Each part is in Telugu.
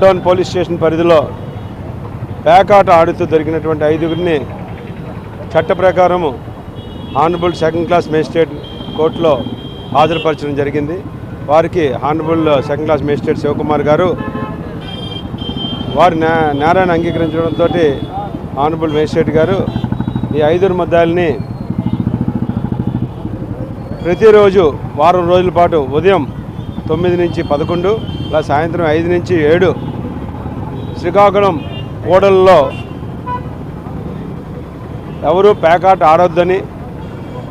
టౌన్ పోలీస్ స్టేషన్ పరిధిలో పేకాట ఆడుతూ దొరికినటువంటి 5గురిని చట్ట ప్రకారము హానరబుల్ సెకండ్ క్లాస్ మేజిస్ట్రేట్ కోర్టులో హాజరుపరచడం జరిగింది. వారికి honourable second class magistrate Shivakumar గారు వారి నేరాన్ని అంగీకరించడంతో హానరబుల్ మేజిస్ట్రేట్ గారు ఈ 5 ముద్దాయిల్ని ప్రతిరోజు వారం రోజుల పాటు ఉదయం 9 నుంచి 11 ఇలా సాయంత్రం 5 నుంచి 7 శ్రీకాకుళం కూడల్లో ఎవరూ పేకాట ఆడొద్దని,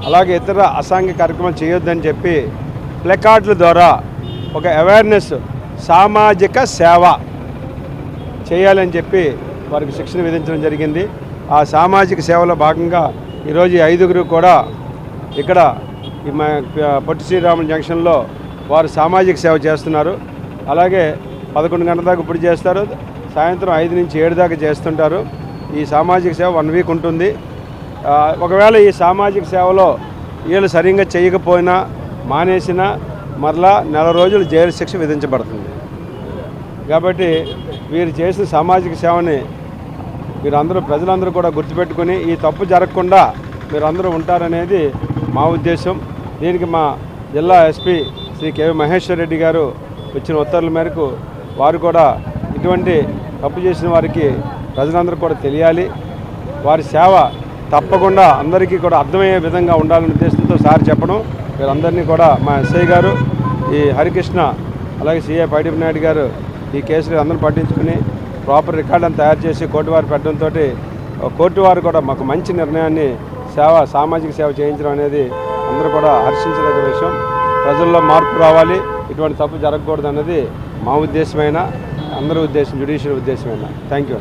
అలాగే ఇతర అసాంఘిక కార్యక్రమాలు చేయొద్దని చెప్పి ప్లకార్డుల ద్వారా ఒక అవేర్నెస్, సామాజిక సేవ చేయాలని చెప్పి వారికి శిక్షణ విధించడం జరిగింది. ఆ సామాజిక సేవలో భాగంగా ఈరోజు 5గురు కూడా ఇక్కడ ఈ పొట్టి శ్రీరాములు జంక్షన్లో వారు సామాజిక సేవ చేస్తున్నారు. అలాగే 11 గంటల దాకా ఇప్పుడు చేస్తారు, సాయంత్రం 5 నుంచి 7 దాకా చేస్తుంటారు. ఈ సామాజిక సేవ 1 వీక్ ఉంటుంది. ఒకవేళ ఈ సామాజిక సేవలో వీళ్ళు సరిగ్గా చేయకపోయినా మానేసినా మరలా 4 రోజులు జైలు శిక్ష విధించబడుతుంది. కాబట్టి వీరు చేసిన సామాజిక సేవని మీరందరూ ప్రజలందరూ కూడా గుర్తుపెట్టుకుని ఈ తప్పు జరగకుండా మీరందరూ ఉంటారనేది మా ఉద్దేశం. దీనికి మా జిల్లా ఎస్పీ శ్రీ కె మహేశ్వర్ రెడ్డి గారు వచ్చిన ఉత్తర్వుల మేరకు వారు కూడా ఇటువంటి తప్పు చేసిన వారికి ప్రజలందరూ కూడా తెలియాలి, వారి సేవ తప్పకుండా అందరికీ కూడా అర్థమయ్యే విధంగా ఉండాలనే ఉద్దేశంతో సార్ చెప్పడం, వీరందరినీ కూడా మా ఎస్ఐ గారు, ఈ హరికృష్ణ, అలాగే సిఐ పైడిపి నాయుడు గారు ఈ కేసులు అందరూ పట్టించుకుని ప్రాపర్ రికార్డులను తయారు చేసి కోర్టు వారు పెట్టడంతో కోర్టు వారు కూడా మాకు మంచి నిర్ణయాన్ని సామాజిక సేవ చేయించడం అనేది అందరూ కూడా హర్షించదగ్గ విషయం. ప్రజల్లో మార్పు రావాలి, ఇటువంటి తప్పు జరగకూడదు అన్నది మా ఉద్దేశమైన, అందరి ఉద్దేశం, జ్యుడిషియల్ ఉద్దేశమైన. Thank you.